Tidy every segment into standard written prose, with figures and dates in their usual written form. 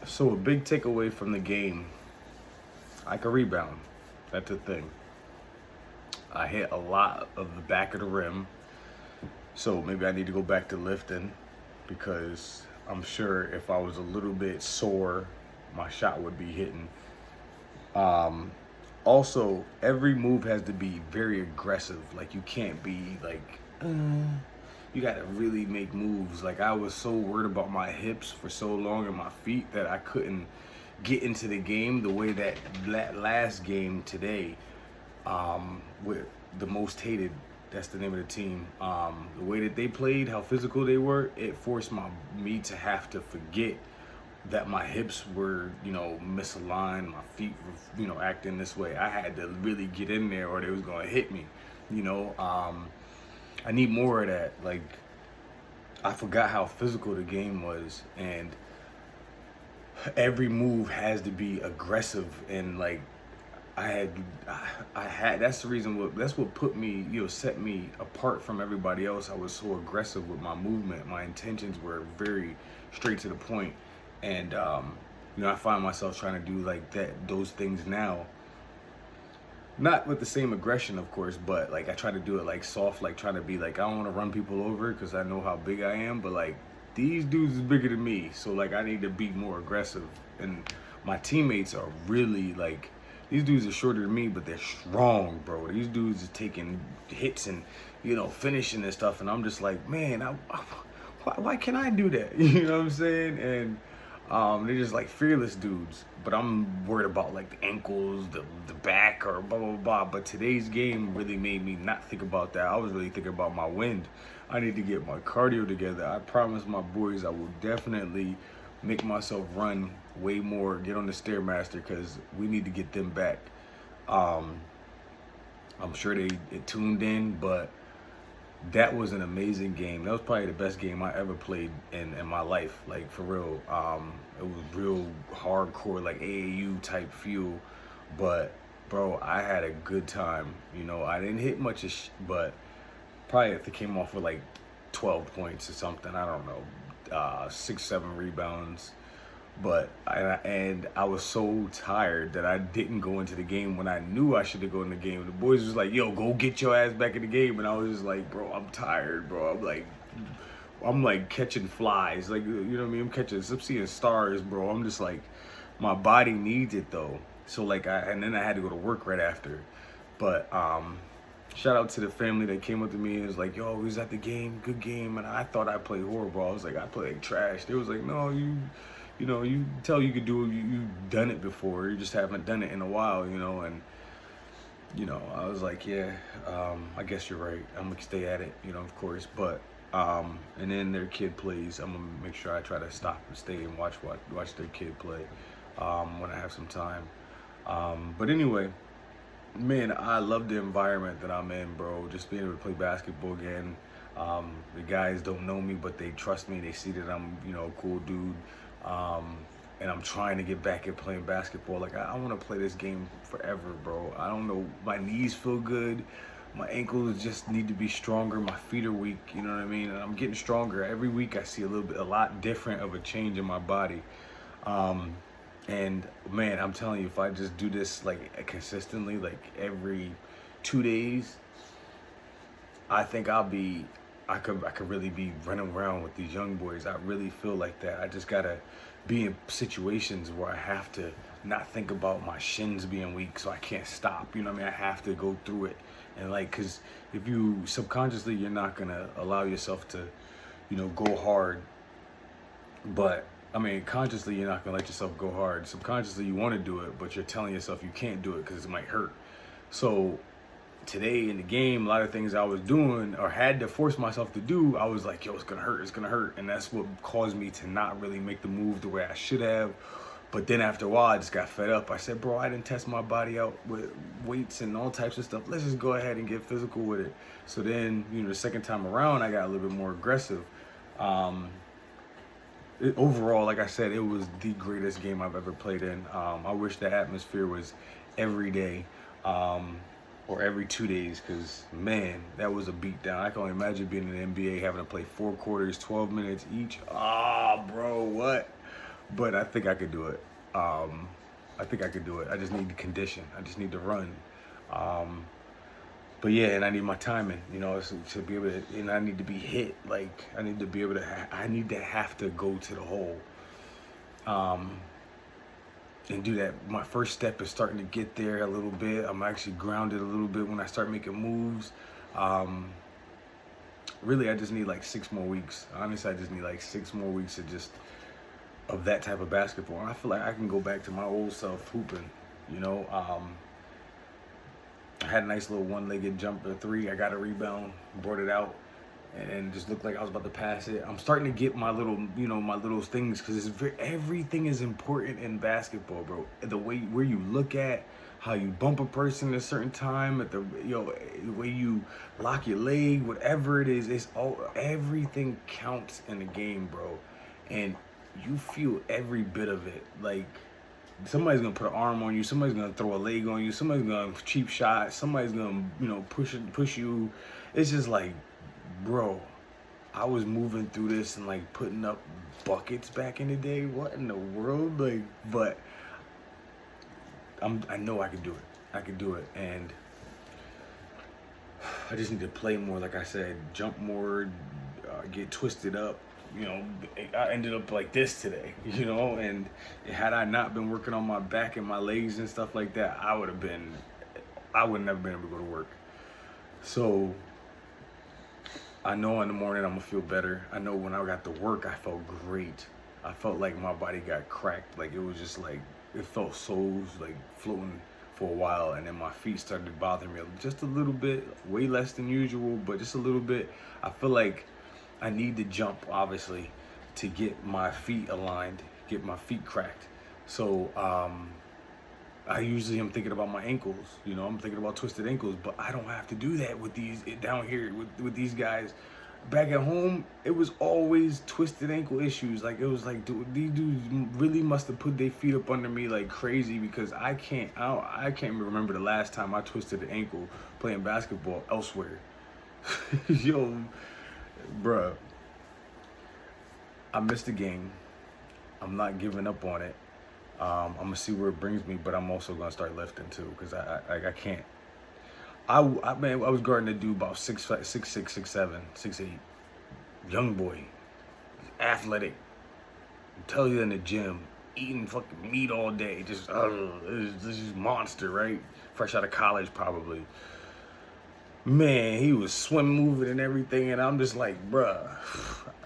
So a big takeaway from the game, I can rebound. That's a thing. I hit a lot of the back of the rim, so maybe I need to go back to lifting because I'm sure if I was a little bit sore, my shot would be hitting. Um, Also, every move has to be very aggressive. Like you can't be like, you got to really make moves. Like I was so worried about my hips for so long and my feet that I couldn't get into the game the way that last game today, with the most hated. That's the name of the team. The way that they played, how physical they were, it forced me to have to forget that my hips were, misaligned, my feet were, acting this way. I had to really get in there or they was gonna hit me. You know, I need more of that. Like I forgot how physical the game was, and every move has to be aggressive and like I had, I had. That's the reason. That's what put me, set me apart from everybody else. I was so aggressive with my movement. My intentions were very straight to the point, and I find myself trying to do like those things now. Not with the same aggression, of course, but like I try to do it like soft, like trying to be like I don't want to run people over because I know how big I am, but like these dudes is bigger than me, so like I need to be more aggressive. And my teammates are really like these dudes are shorter than me, but they're strong, bro. These dudes are taking hits and finishing and stuff, and I'm just like, man, why can't I do that? You know what I'm saying? And they're just like fearless dudes, but I'm worried about like the ankles, the back, or blah blah blah. But today's game really made me not think about that. I was really thinking about my wind. I need to get my cardio together. I promise my boys I will definitely make myself run way more, get on the stairmaster because we need to get them back. Um, I'm sure they tuned in, but that was an amazing game. That was probably the best game I ever played in my life. Like for real. It was real hardcore, like AAU type feel. But bro, I had a good time. I didn't hit much, but probably if they came off with like 12 points or something. I don't know, 6, 7 rebounds. But I was so tired that I didn't go into the game when I knew I should have gone in the game. The boys was like, "Yo, go get your ass back in the game," and I was just like, "Bro, I'm tired, bro. I'm like catching flies, like you know what I mean. I'm seeing stars, bro. I'm just like, my body needs it though. So like, and then I had to go to work right after. But shout out to the family that came up to me and was like, "Yo, we was at the game, good game," and I thought I played horrible. I was like, "I played trash." They was like, "No, you tell you could do it. You've done it before. You just haven't done it in a while, And I was like, yeah, I guess you're right. I'm gonna stay at it, of course. But and then their kid plays. I'm gonna make sure I try to stop and stay and watch their kid play when I have some time. But anyway, man, I love the environment that I'm in, bro. Just being able to play basketball again. The guys don't know me, but they trust me. They see that I'm, a cool dude. Um, and I'm trying to get back at playing basketball. Like, I want to play this game forever, bro. I don't know. My knees feel good. My ankles just need to be stronger. My feet are weak, you know what I mean? And I'm getting stronger. Every week I see a lot different of a change in my body. Um, and man, I'm telling you, if I just do this like consistently, like every 2 days, I think I could really be running around with these young boys. I really feel like that. I just gotta be in situations where I have to not think about my shins being weak, so I can't stop. You know what I mean? I have to go through it, and like, cause if you subconsciously, you're not gonna allow yourself to, go hard. But I mean, consciously, you're not gonna let yourself go hard. Subconsciously, you want to do it, but you're telling yourself you can't do it because it might hurt. So today in the game, a lot of things I was doing or had to force myself to do, I was like, yo, it's gonna hurt. And that's what caused me to not really make the move the way I should have. But then after a while, I just got fed up. I said, bro, I didn't test my body out with weights and all types of stuff. Let's just go ahead and get physical with it. So then, the second time around, I got a little bit more aggressive. Overall, like I said, it was the greatest game I've ever played in. I wish the atmosphere was every day. Or every 2 days, because man, that was a beatdown. I can only imagine being in the NBA having to play 4 quarters, 12 minutes each. Ah, bro, what? but I think I could do it. I think I could do it. I just need the condition. I just need to run. Um, but yeah, and I need my timing, you know, to be able to, and I need to be hit. Like, I need to be able to, I need to have to go to the hole. And do that. My first step is starting to get there a little bit. I'm actually grounded a little bit when I start making moves. Really, I just need like 6 more weeks. Honestly, I just need like 6 more weeks of that type of basketball. And I feel like I can go back to my old self hooping, you know. I had a nice little one-legged jumper three. I got a rebound, brought it out, and just looked like I was about to pass it. I'm starting to get my little, you know, my little things, because everything is important in basketball, bro. The way where you look at, how you bump a person at a certain time, at the, you know, the way you lock your leg, whatever it is, it's all, everything counts in the game, bro. And you feel every bit of it. Like, somebody's gonna put an arm on you, somebody's gonna throw a leg on you, somebody's gonna cheap shot, somebody's gonna, you know, push you. It's just like, bro, I was moving through this and like putting up buckets back in the day. What in the world? Like, but I know I can do it. I can do it, and I just need to play more. Like I said, jump more, get twisted up. You know, I ended up like this today, you know, and had I not been working on my back and my legs and stuff like that, I would have never been able to go to work. So I know in the morning I'm gonna feel better. I know when I got to work, I felt great. I felt like my body got cracked. Like, it was just like, it felt so like floating for a while, and then my feet started bothering me just a little bit, way less than usual, but just a little bit. I feel like I need to jump, obviously, to get my feet aligned, get my feet cracked. So I usually am thinking about my ankles, you know, I'm thinking about twisted ankles, but I don't have to do that with these down here with these guys. Back at home, it was always twisted ankle issues. Like, it was like, dude, these dudes really must have put their feet up under me like crazy, because I can't even remember the last time I twisted an ankle playing basketball elsewhere. Yo, bruh, I missed the game. I'm not giving up on it. I'm gonna see where it brings me, but I'm also gonna start lifting too, because I can't. I was guarding a dude about 6'6", 6'7", 6'8", young boy, athletic. Tell you in the gym, eating fucking meat all day, just this is monster, right? Fresh out of college probably. Man, he was swim moving and everything, and I'm just like, bruh,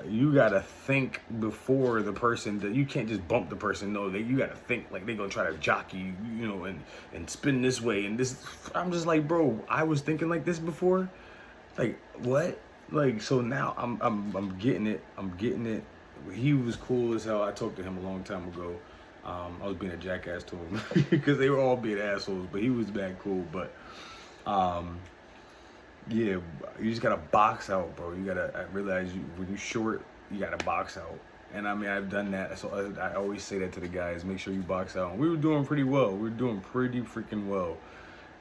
you gotta think before the person. That you can't just bump the person. No, you gotta think like they gonna try to jockey you, you know, and spin this way and this. I'm just like, bro, I was thinking like this before. Like, what? Like, so now I'm getting it. I'm getting it. He was cool as hell. I talked to him a long time ago. I was being a jackass to him because they were all being assholes, but he was back cool. But yeah, you just gotta box out, bro. You gotta, I realize when you're short, you gotta box out. And I mean, I've done that. So I always say that to the guys, make sure you box out. And we were doing pretty well. We were doing pretty freaking well.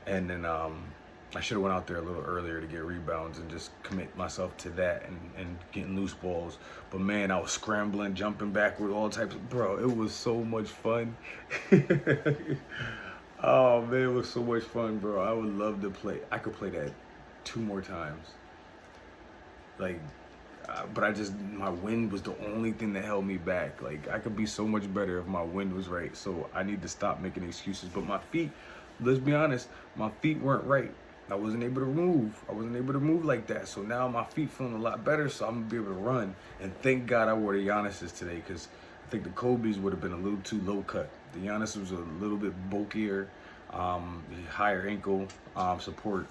And then I should have went out there a little earlier to get rebounds and just commit myself to that and getting loose balls. But man, I was scrambling, jumping backward, all types of, bro, it was so much fun. Oh man, it was so much fun, bro. I would love to play. I could play that 2 more times. Like, but my wind was the only thing that held me back. Like, I could be so much better if my wind was right. So I need to stop making excuses. But my feet, let's be honest, my feet weren't right. I wasn't able to move. I wasn't able to move like that. So now my feet feeling a lot better. So I'm gonna be able to run. And thank God I wore the Giannis's today, because I think the Kobe's would have been a little too low cut. The Giannis was a little bit bulkier, higher ankle support.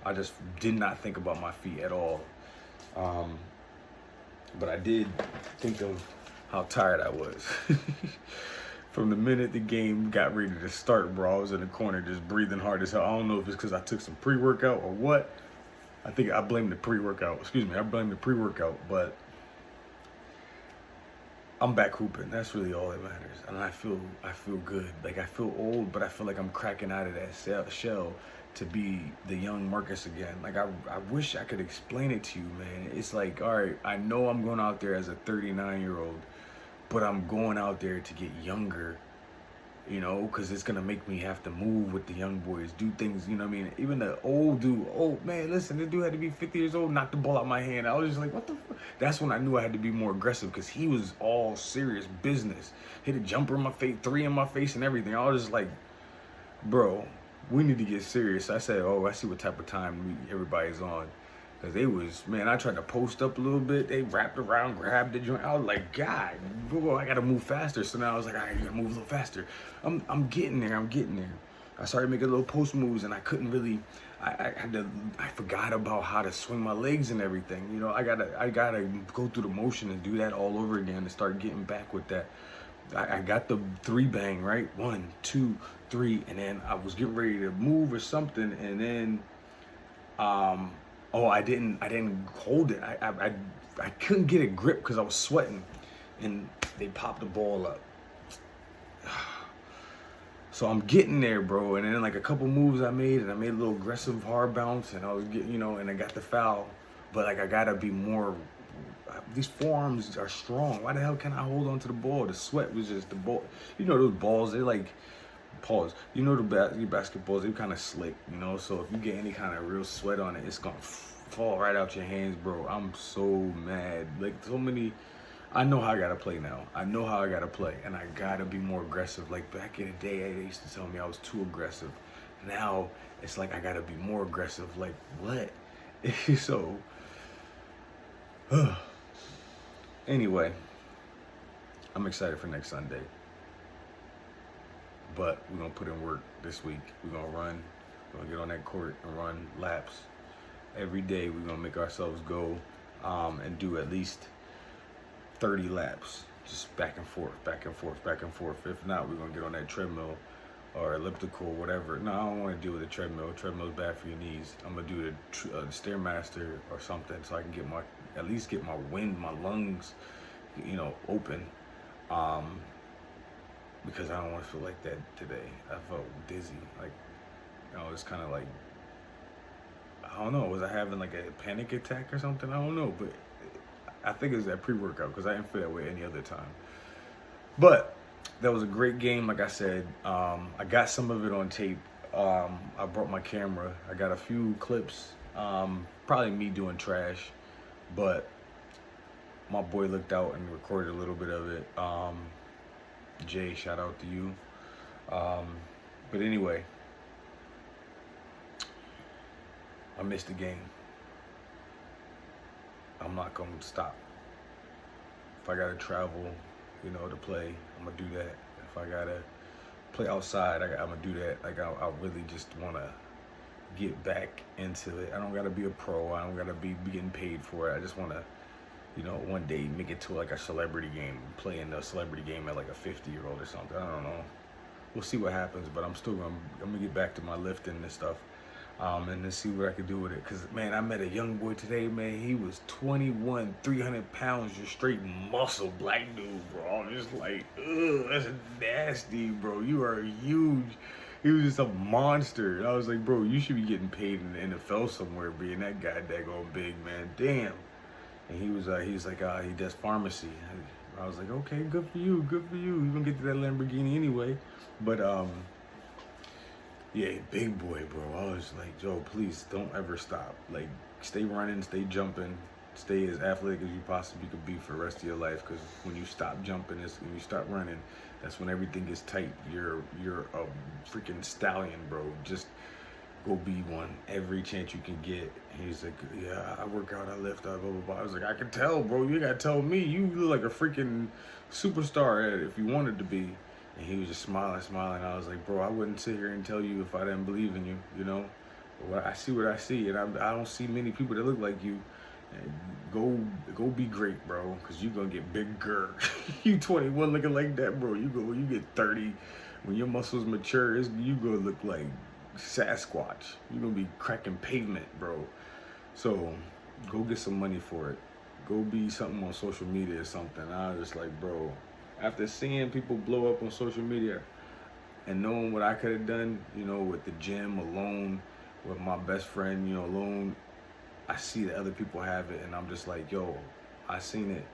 I just did not think about my feet at all. But I did think of how tired I was. From the minute the game got ready to start, bro, I was in the corner just breathing hard as hell. I don't know if it's because I took some pre-workout or what. I think I blame the pre-workout. I blame the pre-workout, but I'm back hooping. That's really all that matters. And I feel good. Like, I feel old, but I feel like I'm cracking out of that shell to be the young Marcus again. Like, I wish I could explain it to you, man. It's like, all right, I know I'm going out there as a 39-year-old, but I'm going out there to get younger, you know, because it's gonna make me have to move with the young boys, do things, you know what I mean? Even the old dude, oh man, listen, this dude had to be 50 years old, knocked the ball out my hand. I was just like, what the fuck? That's when I knew I had to be more aggressive, because he was all serious business. Hit a jumper in my face, 3 in my face and everything. I was just like, bro, we need to get serious. I said, oh, I see what type of time everybody's on. Because they was, man, I tried to post up a little bit. They wrapped around, grabbed the joint. I was like, God, bro, I got to move faster. So now I was like, all right, you got to move a little faster. I'm getting there. I'm getting there. I started making little post moves, and I couldn't really, I forgot about how to swing my legs and everything. You know, I gotta go through the motion and do that all over again and start getting back with that. I got the 3 bang, right? 1, 2, 3. And then I was getting ready to move or something. And then, oh, I didn't hold it. I couldn't get a grip because I was sweating, and they popped the ball up. So I'm getting there, bro. And then like a couple moves I made, and I made a little aggressive hard bounce, and I was getting, you know, and I got the foul. But like I gotta be more. These forearms are strong. Why the hell can't I hold on to the ball? The sweat was just the ball. You know those balls, they like. Pause. You know the basketballs, they kind of slick, you know. So if you get any kind of real sweat on it, it's gonna fall right out your hands, bro. I'm so mad. Like so many. I know how I gotta play now. I know how I gotta play, and I gotta be more aggressive. Like back in the day, they used to tell me I was too aggressive. Now it's like I gotta be more aggressive. Like what? So. Anyway, I'm excited for next Sunday. But we're going to put in work this week. We're going to run. We're going to get on that court and run laps. Every day we're going to make ourselves go and do at least 30 laps. Just back and forth, back and forth, back and forth. If not, we're going to get on that treadmill or elliptical or whatever. No, I don't want to deal with the treadmill. Treadmill's bad for your knees. I'm going to do the Stairmaster or something so I can get at least get my wind, my lungs, you know, open. Because I don't want to feel like that today. I felt dizzy. Like, you know, it's kind of like, I don't know. Was I having like a panic attack or something? I don't know. But I think it was that pre-workout because I didn't feel that way any other time. But that was a great game. Like I said, I got some of it on tape. I brought my camera. I got a few clips. Probably me doing trash. But my boy looked out and recorded a little bit of it. Jay, shout out to you. But anyway, I missed the game. I'm not going to stop. If I got to travel, you know, to play, I'm going to do that. If I got to play outside, I'm going to do that. Like, I really just want to get back into it. I don't got to be a pro. I don't got to be getting paid for it. I just want to, you know, one day make it to like a celebrity game, play in a celebrity game at like a 50-year-old or something. I don't know. We'll see what happens, but I'm gonna get back to my lifting and stuff, and then see what I can do with it. Cause man, I met a young boy today, man. He was 21, 300 pounds, just straight muscle, black dude, bro. I'm just like, ugh, that's nasty, bro. You are huge. He was just a monster. And I was like, bro, you should be getting paid in the NFL somewhere, being that guy daggone big, man. Damn. And he was like, he does pharmacy. I was like, okay, good for you, good for you. You're gonna get to that Lamborghini anyway. But yeah, big boy, bro. I was like, Joe, please don't ever stop. Like, stay running, stay jumping, stay as athletic as you possibly could be for the rest of your life. Because when you stop jumping, when you start running, that's when everything gets tight. You're a freaking stallion, bro. Just go be one every chance you can get. He's like, yeah, I work out, I lift, blah, blah, blah. I was like, I can tell, bro. You gotta tell me. You look like a freaking superstar at it if you wanted to be. And he was just smiling. I was like, bro, I wouldn't sit here and tell you if I didn't believe in you, you know? But I see what I see, and I don't see many people that look like you. And go be great, bro, because you're gonna get bigger. You 21 looking like that, bro. When you get 30, when your muscles mature, you gonna look like Sasquatch. You're gonna be cracking pavement, bro. So go get some money for it. Go be something on social media or something. I was just like, bro, after seeing people blow up on social media and knowing what I could have done, you know, with the gym alone, with my best friend, you know, alone, I see that other people have it, and I'm just like, yo, I seen it.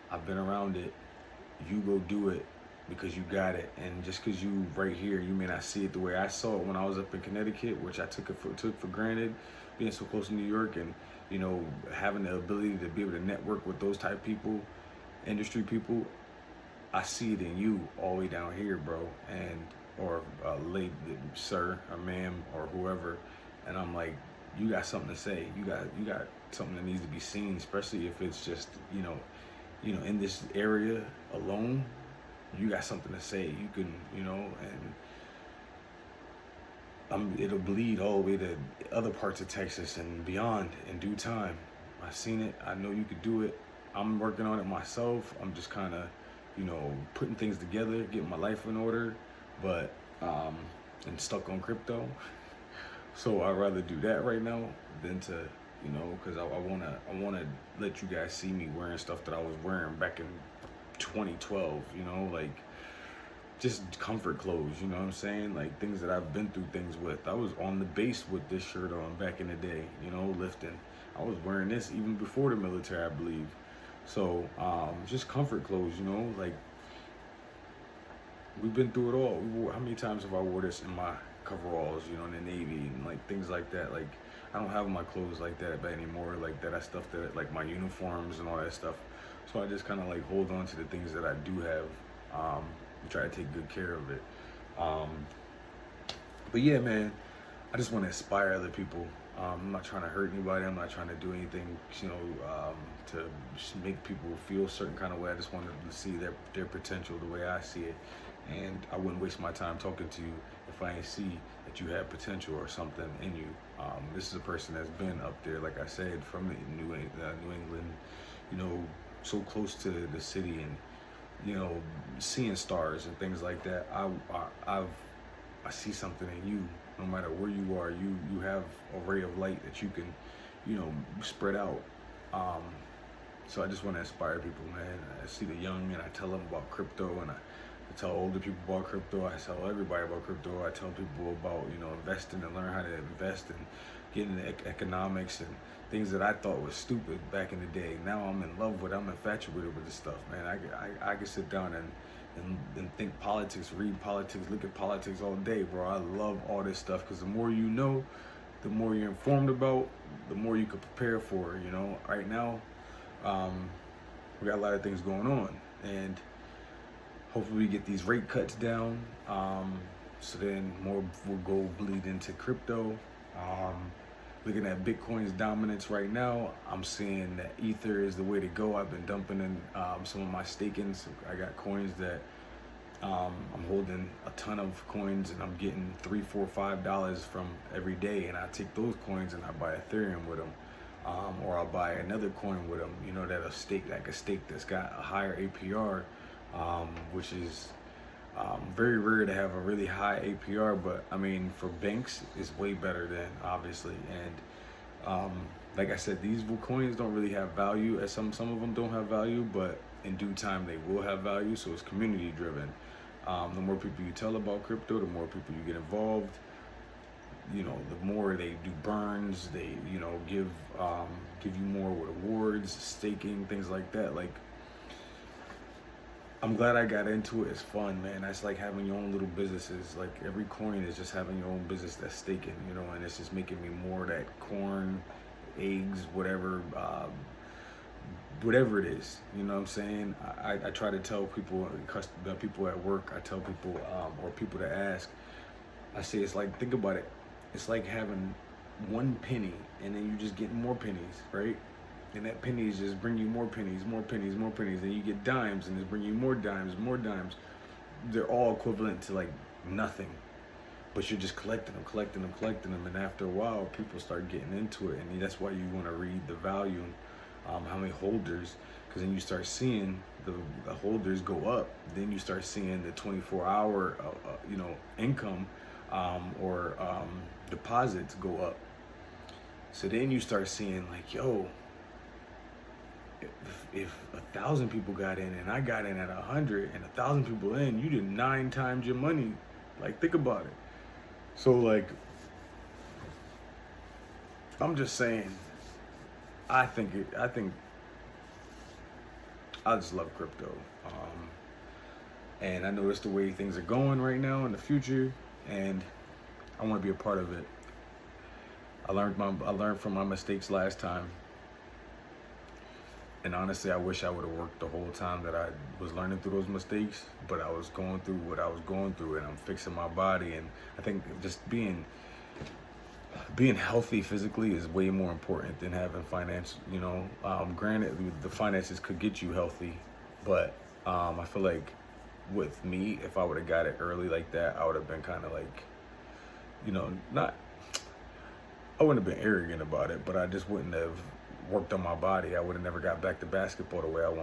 I've been around it. you go do it because you got it, and just because you right here, you may not see it the way I saw it when I was up in Connecticut, which I took for granted, being so close to New York, and having the ability to be able to network with those type people, industry people. I see it in you all the way down here, bro, and or late sir or ma'am or whoever, and I'm like, you got something to say. You got something that needs to be seen, especially if it's just in this area alone. You got something to say. You can and it'll bleed all the way to other parts of Texas and beyond in due time. I've seen it. I know you could do it. I'm working on it myself. I'm just kind of putting things together, getting my life in order, but and stuck on crypto. So I'd rather do that right now than to, because I wanna let you guys see me wearing stuff that I was wearing back in 2012. Like just comfort clothes. You know what I'm saying? Like things that I've been through things with. I was on the base with this shirt on back in the day. Lifting. I was wearing this even before the military, I believe. So just comfort clothes, like we've been through it all. How many times have I wore this in my coveralls, in the Navy and like things like that? Like I don't have my clothes like that anymore, like that. I stuff that like my uniforms and all that stuff. So I just kind of like hold on to the things that I do have. And try to take good care of it. But yeah, man, I just want to inspire other people. I'm not trying to hurt anybody. I'm not trying to do anything, to just make people feel a certain kind of way. I just wanted to see their potential the way I see it. And I wouldn't waste my time talking to you if I ain't see that you have potential or something in you. This is a person that's been up there, like I said, from New England, so close to the city, and seeing stars and things like that. I see something in you. No matter where you are, you have a ray of light that you can, spread out. So I just want to inspire people, man. I see the young and I tell them about crypto, and I tell older people about crypto. I tell everybody about crypto. I tell people about, investing and learn how to invest and get into economics and things that I thought was stupid back in the day. Now I'm in love with it. I'm infatuated with this stuff, man. I can sit down and think politics, read politics, look at politics all day, bro. I love all this stuff because the more you know, the more you're informed about, the more you can prepare for. Right now, we got a lot of things going on, and hopefully we get these rate cuts down, so then more will go bleed into crypto. Looking at Bitcoin's dominance right now, I'm seeing that Ether is the way to go. I've been dumping in some of my stakings. I got coins that I'm holding a ton of coins, and I'm getting $3, $4, $5 from every day. And I take those coins and I buy Ethereum with them, or I'll buy another coin with them. That'll stake, like a stake that's got a higher APR, which is very rare to have a really high APR, but I mean, for banks, it's way better than, obviously. And like I said, these coins don't really have value, as some of them don't have value, but in due time they will have value. So it's community driven. The more people you tell about crypto, the more people you get involved. The more they do burns, they give you more with awards, staking, things like that. Like, I'm glad I got into it. It's fun, man. It's like having your own little businesses. Like every coin is just having your own business that's staking, and it's just making me more of that corn, eggs, whatever it is. You know what I'm saying? I try to tell people at work, I tell people, or people that ask, I say, it's like, think about it. It's like having one penny and then you just get more pennies, right? And that pennies just bring you more pennies, more pennies, more pennies. And you get dimes and it's bring you more dimes, more dimes. They're all equivalent to like nothing. But you're just collecting them. And after a while, people start getting into it. And that's why you want to read the value, how many holders, because then you start seeing the holders go up. Then you start seeing the 24-hour, income or deposits go up. So then you start seeing like, yo, if 1,000 people got in and I got in at 100 and 1,000 people in, you did 9 times your money. Like, think about it. So like, I'm just saying, I just love crypto. And I noticed the way things are going right now in the future, and I want to be a part of it. I learned from my mistakes last time, and honestly, I wish I would have worked the whole time that I was learning through those mistakes. But I was going through what I was going through, and I'm fixing my body. And I think just being healthy physically is way more important than having finance. Granted, the finances could get you healthy, but I feel like with me, if I would have got it early like that, I would have been kind of like, not. I wouldn't have been arrogant about it, but I just wouldn't have worked on my body. I would have never got back to basketball the way I wanted.